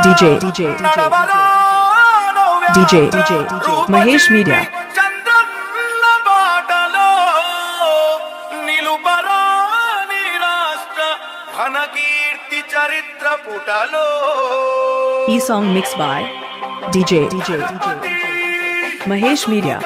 DJ Mahesh Media. E-song mixed by DJ Mahesh Media.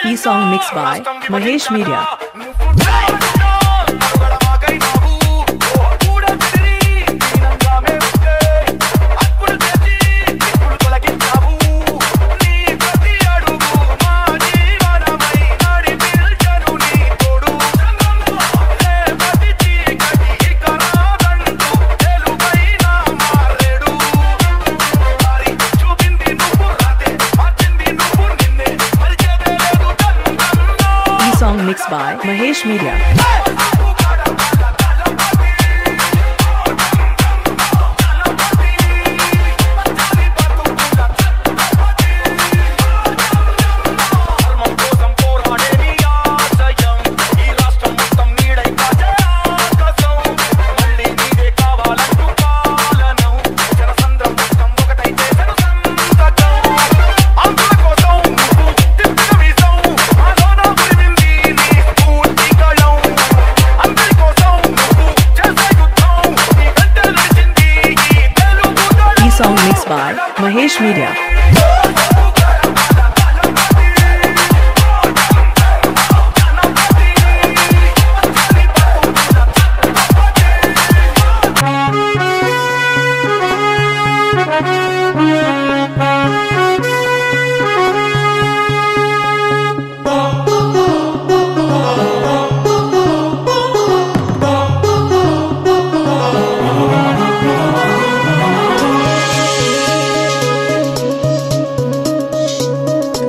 E-song mixed by Mahesh Media. E-song mixed by Mahesh Media. E-song mixed by Mahesh Media.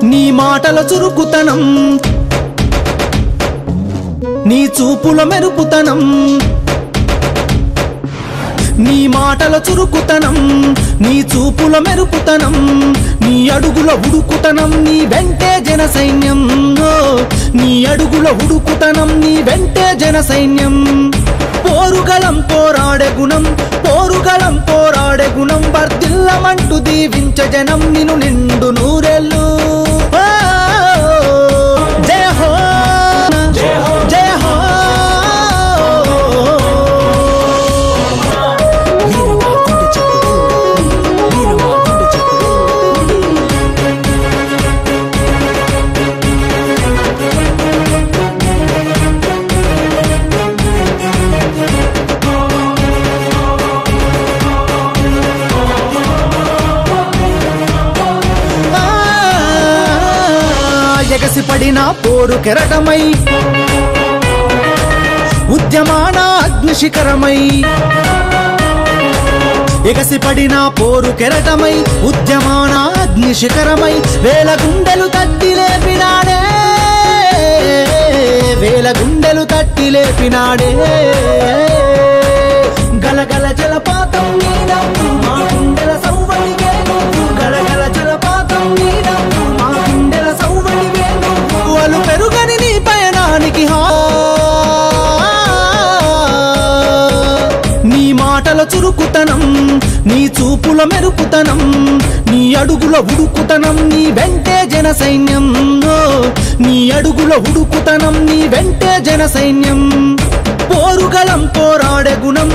నీ మాటల చురుకుతనం నీ చూపుల మెరుపుతనం నీ మాటల చురుకుతనం నీ చూపుల మెరుపుతనం నీ అడుగుల ఉడుకుతనం నీ వెంటే జన సైన్యం నీ అడుగుల ఉడుకుతనం నీ వెంటే జన సైన్యం పోరుగలం పోరాడే గుణం వర్ధిల్లమంటూ దీవించ జనం నిన్ను నిండు నూరెళ్ళు జయ హో జయ హో ఎగసిపడిన పోరు కెరటమై ఉద్యమాన అగ్నిశిఖరమై ఎగసిపడిన పోరు కెరటమై ఉద్యమాన అగ్నిశిఖరమై వేల గుండెలు తట్టి లేపినాడే వేల గుండెలు తట్టి లేపినాడే గలగల జలపాతం నీనవ్వు మా గుండెల సౌవడిగే నువ్వు గలగల జలపాతం నీనవ్వు మా గుండెల సౌవడిగే నువ్వు అలు పెరుగని నీ పయనానికి నీ మాటల చురుకుతనం నీ చూపుల మెరుపుతనం నీ అడుగుల ఉడుకుతనం నీ వెంటే జన సైన్యం నీ అడుగుల ఉడుకుతనం నీ వెంటే జన సైన్యం పోరుగలం పోరాడే గుణం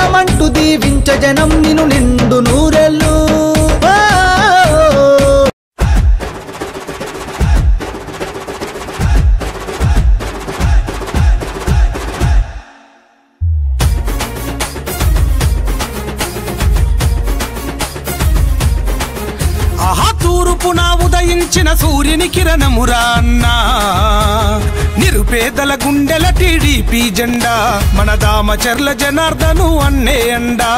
దినమంటూ దీవించ జనం నిన్ను నిండు నూరెళ్ళు. తూర్పున ఉదయించిన సూర్యుని కిరణమురా అన్నా, నిరుపేదల గుండెల టీడీపీ జెండా, మన దామచర్ల జనార్దను అన్నే అండా.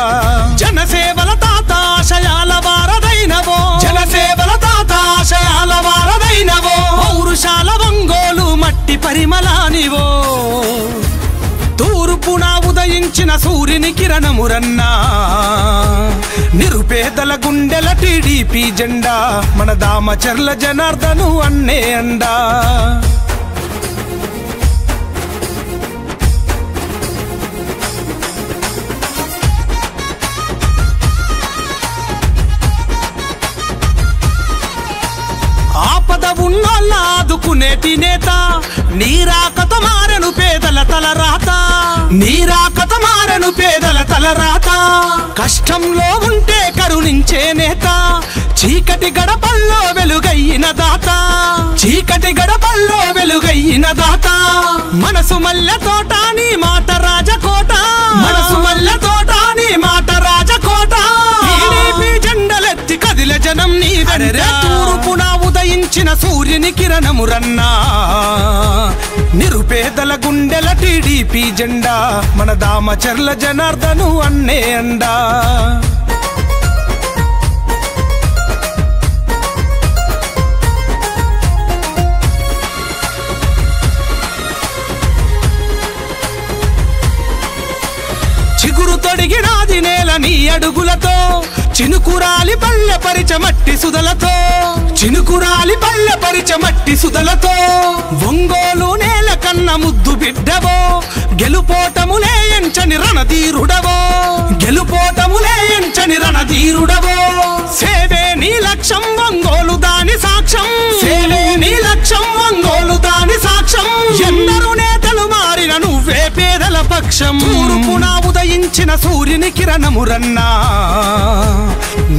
జనసేవల తాత ఆశయాల వారదైనవో, జనసేవల తాత ఆశయాల వారదైనవో, పౌరుషాల ఒంగోలు మట్టి పరిమళానివో. తూర్పున ఉదయించిన సూర్యుని కిరణమురన్నా, నిరుపేదల గుండెల టీడీపీ జెండా, మన దామచర్ల జనార్దను అన్నే అండా. ఆపద ఉన్నోళ్ళ ఆదుకునేటి నేత, నీరాకత మారను పేదల తలరాత, నీరాకత మారను పేదల తలరాత. కష్టంలో ఉంటే కరుణించే నేత, చీకటి గడపల్లో వెలుగైన దాత, చీకటి గడపల్లో వెలుగైన దాత. మనసు మల్లె తోట నీ మాట రాజకోట, మనసు మల్లె తోట నీ మాట రాజకోట. టీడీపీ జెండలెత్తి కదిల జనం నీ వెంట. తూర్పున ఉదయించిన సూర్యుని కిరణమురన్నా, నిరుపేదల గుండెల టీడీపీ జెండా, మన దామచర్ల జనార్దను అన్నే అండా. చిగురు తొడిగినాది నేల నీ అడుగులతో, చినుకురాలి పల్లె పరిచ మట్టి సుదలతో, చినుకురాలి పల్లె పరిచ మట్టి సుదలతో. ఒంగోలు నేల కన్న ముద్దు బిడ్డవో, గెలుపోటములే ఎంచని రణధీరుడవో, గెలుపోటములే ఎంచని రణధీరుడవో. సేవే నీ లక్ష్యం ఒంగోలు దాని సాక్ష్యం, సేవే నీ లక్ష్యం ఒంగోలు దాని సాక్ష్యం. ఎందరు నేతలు మారిన నువ్వే పేదల పక్షం. తూర్పున ఉదయించిన సూర్యుని కిరణమురన్నా,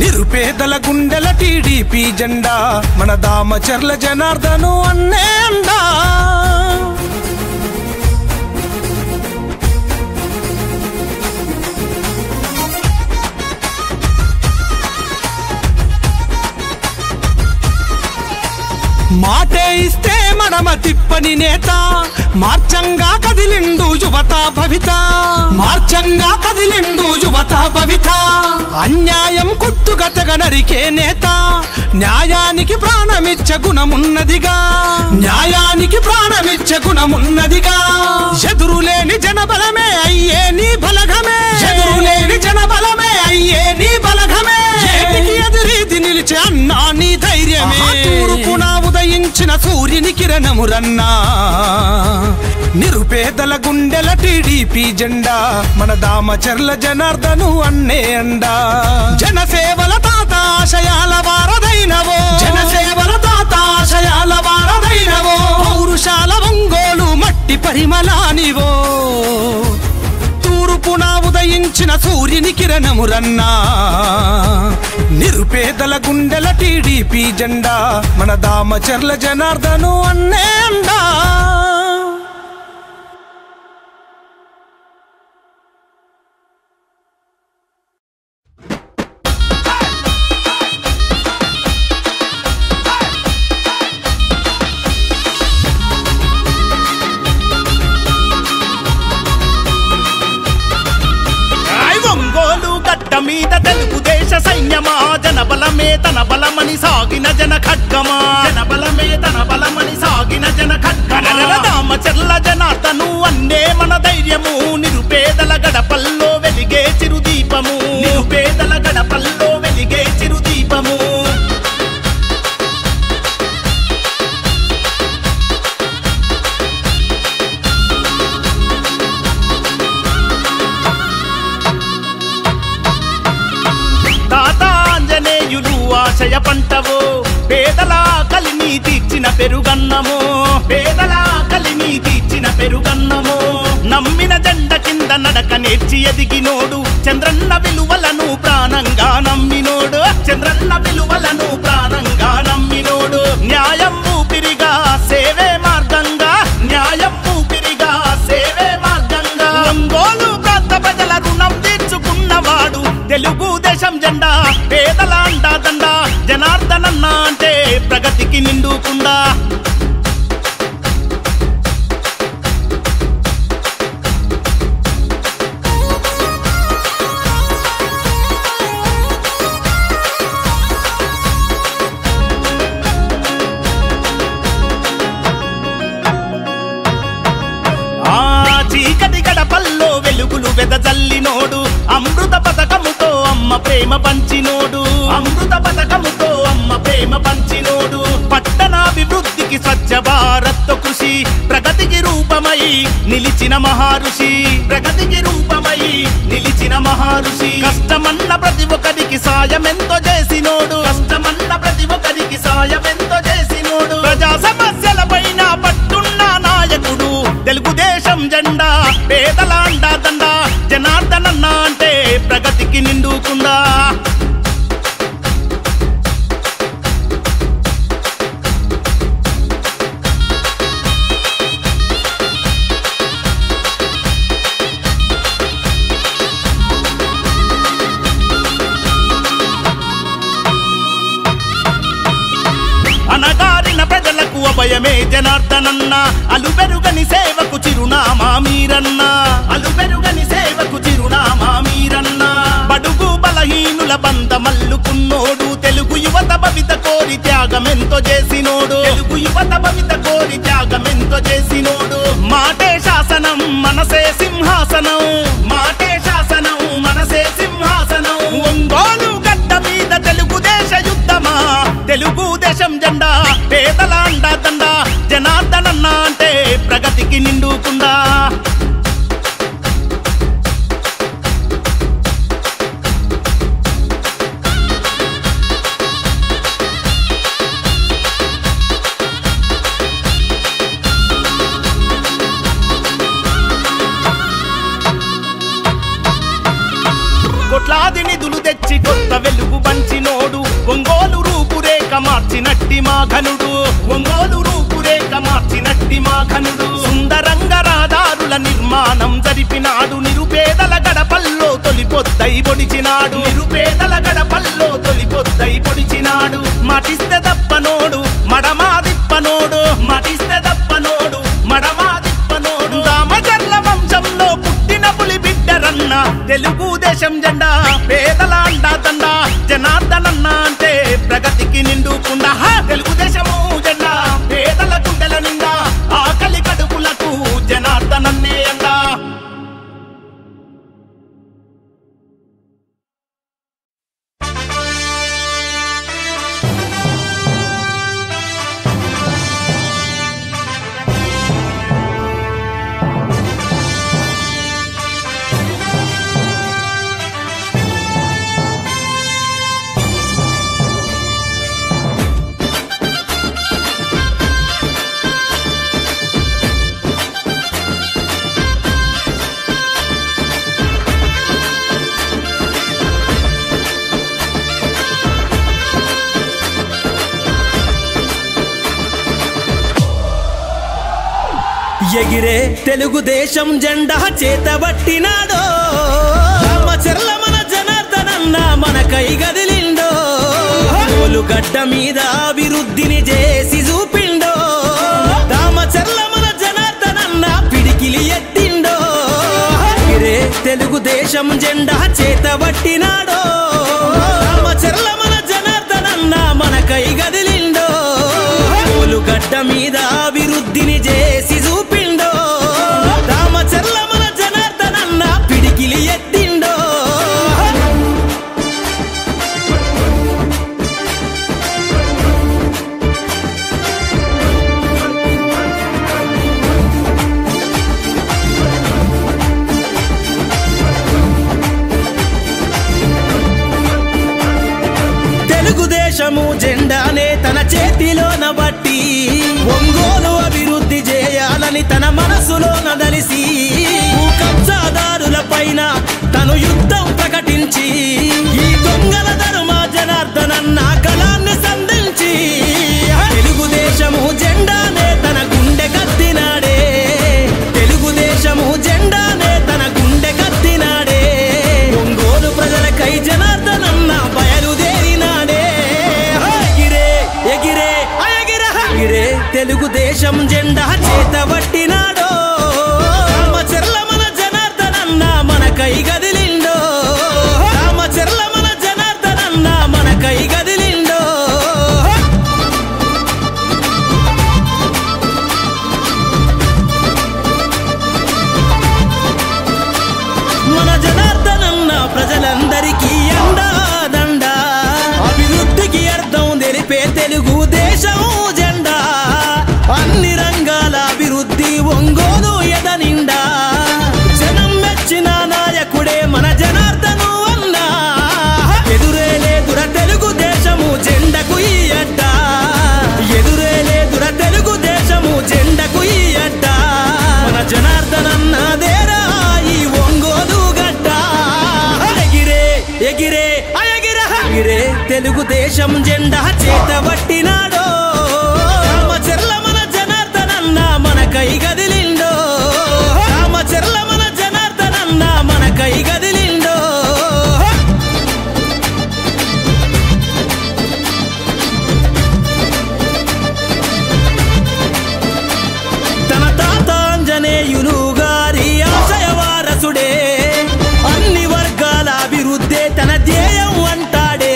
నిరుపేదల గుండెల టీడీపీ జెండా, మన దామచర్ల జనార్దను అన్నే అండా. మాటే ఇస్తే మడమ తిప్పని నేత, మార్చంగా కదిలిండు యువత భవిత, మార్చంగా కదిలిండు యువత భవిత. అన్యాయం కుట్టుగతగ నరికే నేత, న్యాయానికి ప్రాణమిచ్చ గుణమున్నదిగా, న్యాయానికి ప్రాణమిచ్చ గుణమున్నదిగా. ఎదురులేని జనబలమే అయ్యే నీ బలగమే, ఎదురులేని జనబలమే అయ్యే నీ బలగమే. ఏటికి ఎదురీది నిలిచే అన్నా నీ ధైర్యమే. తూర్పున ఉదయించిన సూర్యుని కిరణమురన్నా, నిరుపేదల గుండెల టీడీపీ జెండా, మన దామచర్ల జనార్దను అన్నే అండా. జనసేవల తాత ఆశయాల వారదైనవో, జనసేవల తాత ఆశయాల వారదైనవో, పౌరుషాల ఒంగోలు మట్టి పరిమళానివో. తూర్పున ఉదయించిన సూర్యుని కిరణమురన్నా, నిరుపేదల గుండెల టీడీపీ జెండా, మన దామచర్ల జనార్దను అన్నే అండా. మీద తెలుగుదేశ సైన్యమా, జనబలమే తన బలమని సాగిన జన ఖడ్గమా, జనబలమే తన బలమని సాగిన జన ఖడ్గమా. దామచర్ల జనార్దను అన్నే మన ధైర్యము, నిరుపేదల గడపల్లో వెలిగే చిరుదీపము, నిరుపేదల గడపల్లో వెలిగే చిరుదీపము. ఆశయ పంటవో, పేదల కలిని తీర్చిన పెరుగన్నమో, పేదల కలిని తీర్చిన పెరుగన్నమో. నమ్మిన జెండ కింద నడక నేర్చి ఎదిగినోడు చంద్రన్న విలువలను ప్రాణంగా నమ్మినోడు చంద్రన్న విలువలను ప్రాణంగా నమ్మినోడు న్యాయం ఊపిరిగా సేవే మార్గంగా న్యాయం ఊపిరిగా సేవే మార్గంగా ఒంగోలు ప్రాంత ప్రజల రుణం తీర్చుకున్నవాడు తెలుగుదేశం జెండా పేదల అండాదండ జనార్దనన్న అంటే ప్రగతికి నిండుకుండా చీకటి గడపల్లో వెలుగులు వెదజల్లినోడు అమృత పథకముతో అమ్మ ప్రేమ పంచినోడు అమృత పథకముతో అమ్మ ప్రేమ పంచినోడు పట్టణాభివృద్ధికి స్వచ్ఛ భారత్ కృషి ప్రగతికి రూపమై నిలిచిన మహారుషి ప్రగతికి రూపమై నిలిచిన మహారుషి కష్టమన్న ప్రతి ఒక్కరికి సాయమెంతో చేసినోడు కష్టమన్న ప్రతి ఒక్కరికి సాయమెంతో చేసినోడు ప్రజా సమస్యల పైన పట్టున్న నాయకుడు తెలుగుదేశం జెండా పేదల అండాదండ జనార్దనన్న అంటే ప్రగతికి నిండుకుండా అనగారిన ప్రజలకు అభయమే జనార్దనన్న అలుపెరుగని సేవకు చిరునామా మీరన్న అలుపెరుగని సేవకు చిరునామా మీరన్న బడుగు బలహీనుల బంధమల్లుకున్నోడు తెలుగు యువత భవిత కోరి త్యాగమెంతో చేసినోడు తెలుగు యువత భవిత కోరి త్యాగమెంతో చేసినోడు మాటే శాసనం మనసే సింహాసనం మాటే శాసనం మనసే సింహాసనం ఒంగోలు గడ్డ మీద తెలుగుదేశ యుద్ధమా తెలుగుదేశం జెండా పేదల అండాదండ జనార్దనన్న అంటే ప్రగతికి నిండుకుండా కోట్లాది నిధులు తెచ్చి కొత్త వెలుగు పంచినోడు ఒంగోలు రూపురేఖ మార్చినట్టి మా ఘనుడు ఒంగోలు రూపురేఖ మార్చినట్టి మా ఘనుడు సుందరంగ రహదారుల నిర్మాణం జరిపినాడు నిరుపేదల గడపల్లో తొలిపొద్దై పొడిచినాడు నిరుపేదల గడపల్లో తొలిపొద్దై పొడిచినాడు మాటిస్తే దప్పనోడు మడమాదిప్పనోడు మాటిస్తే దప్పనోడు మడమాదిప్పనోడు దామచర్ల వంశంలో పుట్టిన పులి బిడ్డరన్న తెలుగుదేశం జెండా పేదల అండాదండ జనార్దనన్న అంటే ప్రగతికి నిండుకుండా తెలుగుదేశము జెండా పేదల గుండెల నిండా ఆకలి కడుపులకు జనార్దనన్నే అండా ఎగిరే తెలుగుదేశం జెండా చేతబట్టినాడో రామచర్ల మన జనార్దనన్న మన కై గదిలిండో గడ్డ మీద అభివృద్ధిని చేసి చూపిండో రామచర్ల మన జనార్దనన్న పిడికిలి ఎత్తిండో ఎగిరే తెలుగుదేశం జెండా చేతబట్టినాడో రామచర్ల మన జనార్దనన్న మన కై గదిలిండో గడ్డ మీద అభివృద్ధిని చేసి చూపిండో రామచర్ల మన జనార్దనన్న పిడికిలి ఎత్తిండో తెలుగుదేశము జెండానే తన చేతిలోన బట్టి ఒంగోలు అభివృద్ధి చేయాలని తన మనసులోన దలిసి తెలుగుదేశం జెండా చేతబట్టినాడో రామచర్ల మన జనార్దనన్న మనకై గదిలిండో రామచర్ల మన జనార్దనన్న మనకై గదిలిండో తన తాత ఆంజనేయులు గారి ఆశయ వారసుడే అన్ని వర్గాల అభివృద్ధే తన ధ్యేయం అంటాడే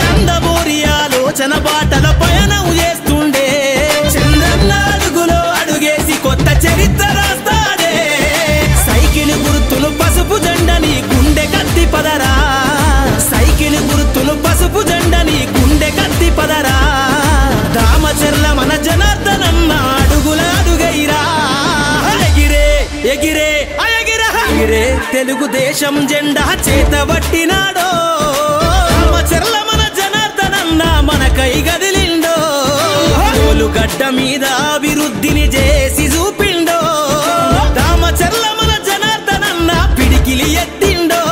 నందమూరి ఆలోచన బాటల పయనం చేస్తుండే చంద్రన్న అడుగులో అడుగేసి కొత్త చరిత్ర రాస్తాడే సైకిల్ గుర్తులు పసుపు జెండని గుండె కత్తి పదరా సైకిల్ గుర్తులు పసుపు జెండని గుండె కత్తి పదరా రామచర్ల మన జనార్దనన్న అడుగుల అడుగైరా ఎగిరే ఎగిరే ఎగిరే తెలుగుదేశం జెండా చేతబట్టినాడో రామచర్ల మన జనార్దనన్న మనకై గదిలిండో గడ్డ మీద అభివృద్ధిని చేసి చూపిండో రామచర్ల మన జనార్దనన్న పిడికిలి ఎత్తిండో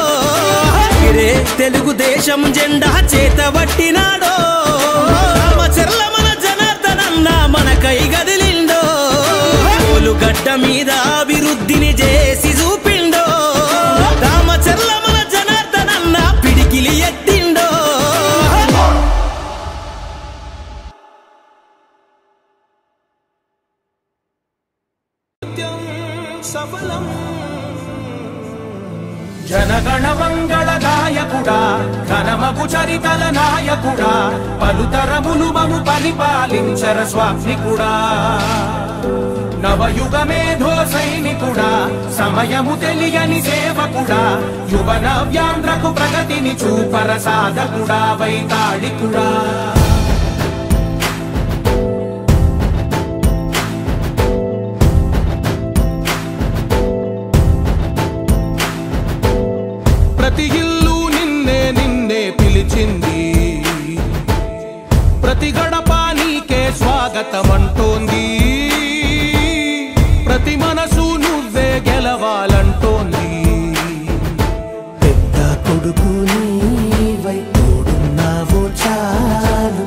ఎగిరే తెలుగుదేశం జెండా చేతబట్టినాడో రామచర్ల మన జనార్దనన్న మనకై గదిలిండో గడ్డ మీద అభివృద్ధిని చేసి చూపిండో రామచర్ల మన జనార్దనన్న పిడికిలి ఎత్తిండో సఫలం జనగణ మంగళ గాయకుడా ఘనమగు చరితల నాయకుడా పలుతరములు మము పరిపాలించర స్వామికుడా నవయుగ మేధో సైనికుడా సమయము తెలియని సేవకుడా యువన వ్యాంధ్రకు ప్రగతిని చూపర సాధకుడా వైతాళికుడా ప్రతి ఇల్లు నిన్నే నిన్నే పిలిచింది ప్రతి గడప నీకే స్వాగతమంటోంది ప్రతి మనసు నువ్వే గెలవాలంటోంది పెద్ద కొడుకు నీవై తోడున్నావో చాలు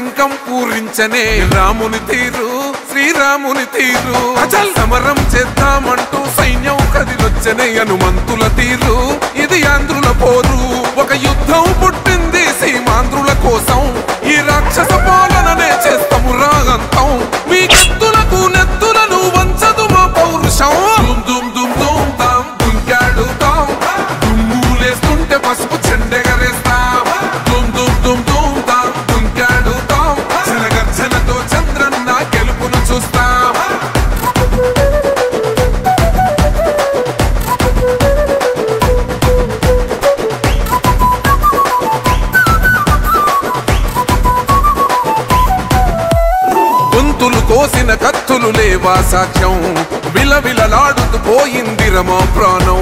శంఖం పూరించనే రాముని తీరు శ్రీరాముని తీరు అచల్ సమరం చేద్దామంటూ సైన్యం కదిలొచ్చనే హనుమంతుల తీరు ఇది ఆంధ్రుల పోరు ఒక యుద్ధం పుట్టింది సీమాంధ్రుల కోసం ఈ రాక్షస పాలననే చేస్తాము రాగంతం మీ కత్తులకు నెత్తులను వంచదు మా పౌరుషం దుమ్ దుమ్ దుమ్ దుమ్ తాం దుంకాడుతాం దుమ్ములేస్తుంటే పసుపు చెండెగరేస్తాం దుమ్ దుమ్ దుమ్ దుమ్ తాం దుంకాడుతాం జనగర్జనతో చంద్రన్న గెలుపును చూస్తాం గొంతులు కోసిన కత్తులు లేవా సాక్ష్యం విలవిలలాడుతూ పోయింది రమా ప్రాణం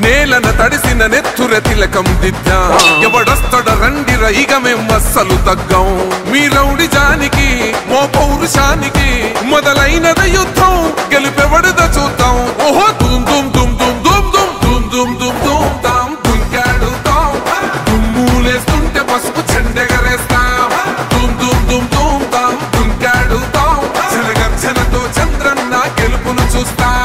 నేలన తడిసిన నెత్తుర తిలకం దిద్దా ఎవడొస్తడ రండిర ఇక మేం అస్సలు తగ్గం మీ రౌడి జానికి మో పౌరుషానికి మొదలైనద యుద్ధం గెలుపెవడద చూద్దాం ఓహో దుమ్ దుమ్ దుమ్ దుమ్ దుమ్ దుమ్ దుమ్ దుమ్ దుమ్ దుమ్ తాం దుంకాడుతాం దుమ్ములేస్తుంటే పసుపు చెండెగరేస్తాం దుమ్ దుమ్ దుమ్ దుమ్ తాం దుంకాడుతాం జనగర్జనతో చంద్రన్న గెలుపును చూస్తాం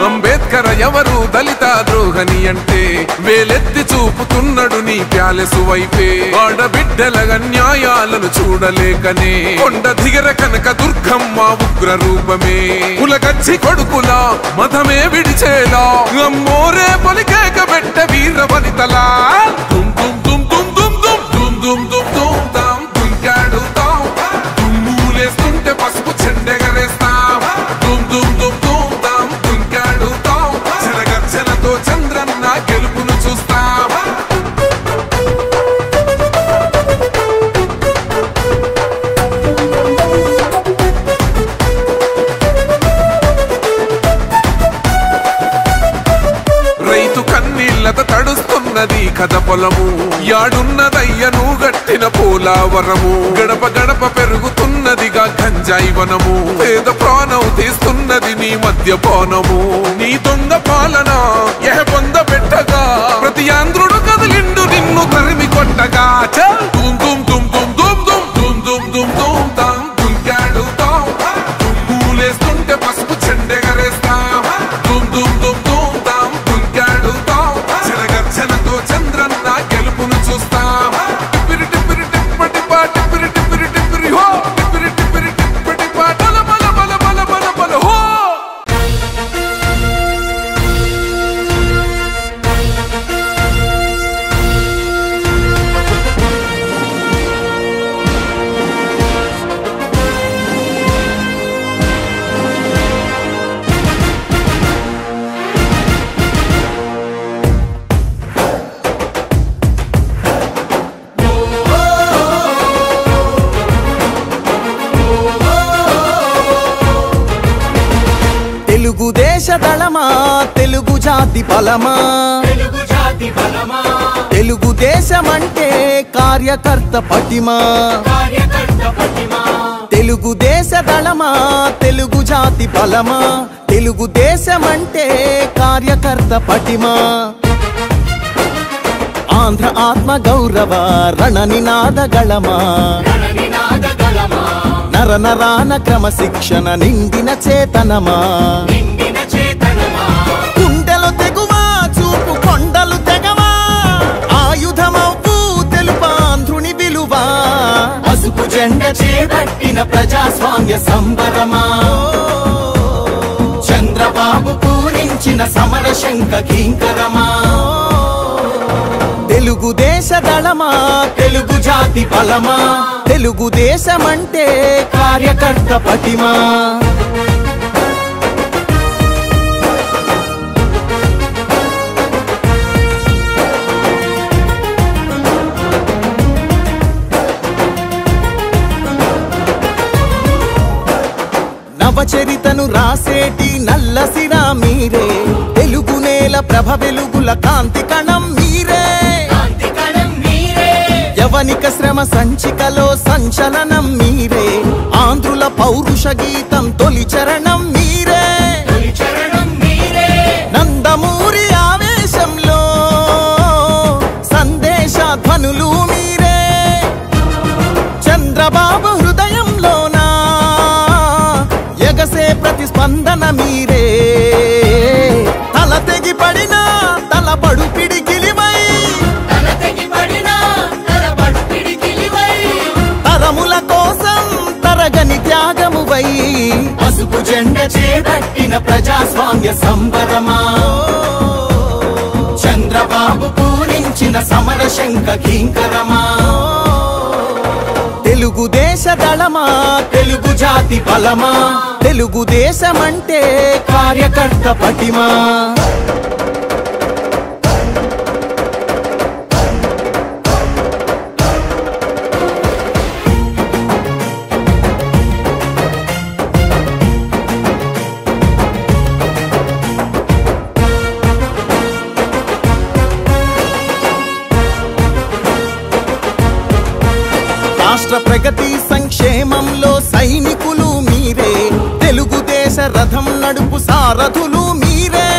అంబేద్కర్ ఎవరు దళిత ద్రోహని అంటే వేలెత్తి చూపుతున్నాడు నీ ప్యాలెసు వైపే ఆడబిడ్డల న్యాయాలను చూడలేకనే కొండ దిగర కనక దుర్గమ్మ ఉగ్ర రూపమే కులగచ్చి కొడుకులా మతమే విడిచేలా అమ్మోరే పలికేక పెట్ట వీర వనితలా దుమ్ దుమ్ దుమ్ దుమ్ దుమ్ దుమ్ దుమ్ దుమ్ దుమ్ దుమ్ తాం దుంకాడుతాం దుమ్ములేస్తుంటే పసుపు చెండెగరేస్తాం దుమ్ దుమ్ దుమ్ దుమ్ తాం దుంకాడుతాం జనగర్జనతో చంద్రన్న గెలుపును చూస్తాం రైతు కన్నీళ్లత తడుస్తున్నది కథ పొలము యాడున్నదయ్యను గట్టిన పోలావరము గడప గడప పెరుగుతున్నదిగా గంజాయి వనము పేద ప్రాణం తీస్తున్నది నీ మద్యపానము నీ దొంగ పాలన ఎహ పొంద పెట్టగా ప్రతి ఆంధ్రుడు కదిలిండు నిన్ను తరిమి కొట్టగా చల్ దుమ్ దుమ్ దుమ్ దుమ్ దుమ్ దుమ్ దుమ్ దుమ్ దుమ్ తాం దుంకాడుతాం దుమ్ములేస్తుంటే పసుపు చెండెగరేస్తాం దుమ్ దుమ్ దుమ్ దుమ్ తాం దుంకాడుతాం జనగర్జనతో చంద్రన్న గెలుపును చూస్తాం టిప్పిరి టిప్పిరి టిప్పటి పా టిప్పిరి టిప్పిరి టిప్పిరి హో టిప్పిరి టిప్పిరి టిప్పటి పా బల బల బల బల బల బల హో తెలుగుదేశ దళమా తెలుగు జాతి బలమా తెలుగుదేశమంటే కార్యకర్త పటిమా తెలుగుదేశ దళమా తెలుగు జాతి బలమా తెలుగుదేశమంటే కార్యకర్త పటిమా ఆంధ్ర ఆత్మ గౌరవ రణ నినాద గళమా నర నరాన క్రమశిక్షణ నిండిన చేతనమా గుండెలు తెగువా చూపు కొండలు తెగవా ఆయుధమవ్వు తెలుపాంధ్రుని విలువా పసుపు జెండ చేపట్టిన ప్రజాస్వామ్య సంబరమా చంద్రబాబు పూరించిన సమర శంఖ కింకరమా తెలుగుదేశ దళమా తెలుగు జాతి బలమా తెలుగుదేశమంటే కార్యకర్త పటిమా నవచరితను రాసేటి నల్లసిరా మీరే తెలుగు నేల ప్రభ వెలుగుల కాంతి కణం మీరే యవ్వనిక శ్రమ సంచికలో సంచలనం మీరే, ఆంధ్రుల పౌరుష గీతం తొలి చరణం మీరే, నందమూరి ఆవేశంలో సందేశ ధ్వనులు మీరే, చంద్రబాబు హృదయంలోనా ఎగసే ప్రతిస్పందన మీరే, తల తెగి పడినా తలబడు పిడికిలివై, తరముల కోసం తరగని త్యాగమువై, పసుపు జెండ చేపట్టిన ప్రజాస్వామ్య సంబరమా, చంద్రబాబు పూరించిన సమర శంఖ కింకరమా, తెలుగుదేశ దళమా తెలుగు జాతి బలమా, తెలుగుదేశమంటే కార్యకర్త పటిమా. రాష్ట్ర ప్రగతి సంక్షేమంలో సైనికులు మీరే, తెలుగుదేశ రథం నడుపు సారథులు మీరే,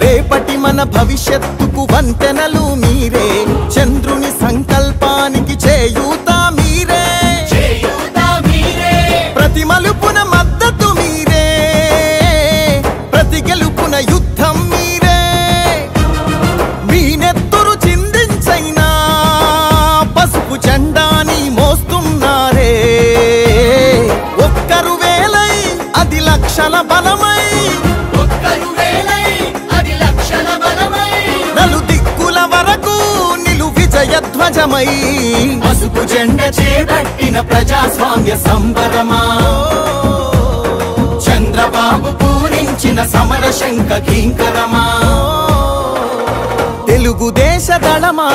రేపటి మన భవిష్యత్తుకు వంతెనలు మీరే, చంద్రుని సంకల్పానికి చేయూత మీరే, ప్రతి మలుపున మద్దతు మీరే, ప్రతి గెలుపున యుద్ధం మీరే, మీ నెత్తురు చిందించైనా పసుపు జెండాని మోస్తున్నారే, ఒక్కరు వేలై అది లక్షల బలమై, నలు దిక్కుల వరకు నిలు విజయ ధ్వజమై, పసుపు జెండ చేపట్టిన ప్రజాస్వామ్య సంబరమా, చంద్రబాబు పూరించిన సమర శంఖ కింకరమా, తెలుగుదేశ దళమా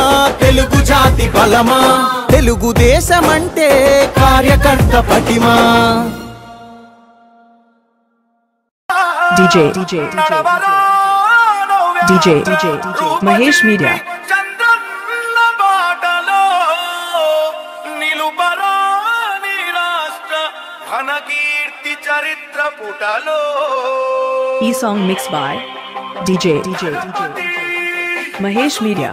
తెలుగు జాతి బలమా, తెలుగుదేశమంటే కార్యకర్త పటిమా. DJ Mahesh Media. చంద్రన్న బాటలో నిలుపరాని రాష్ట్ర ఘనకీర్తి చరిత్ర పుటలో. E song mixed by DJ Mahesh Media.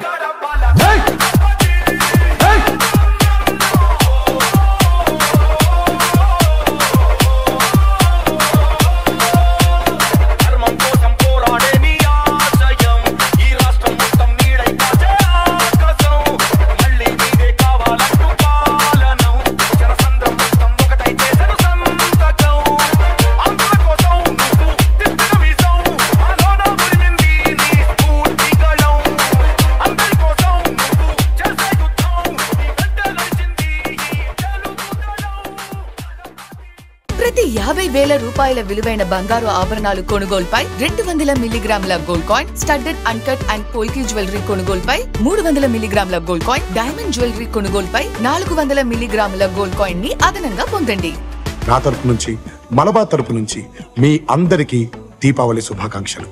ప్రతి 50,000 రూపాయల విలువైన బంగారు ఆభరణాలు కొనుగోలుపై 200 మిల్లీగ్రాముల gold coin, studded uncut and polki jewellery కొనుగోలుపై 300 మిల్లీగ్రాముల గోల్డ్ కాయిన్, డైమండ్ జ్యువెలరీ కొనుగోలుపై 400 మిల్లీగ్రాముల గోల్డ్ కాయిన్ ని అదనంగా పొందండి. నా తరపు నుంచి, మలబార్ తరపు నుంచి మీ అందరికీ దీపావళి శుభాకాంక్షలు.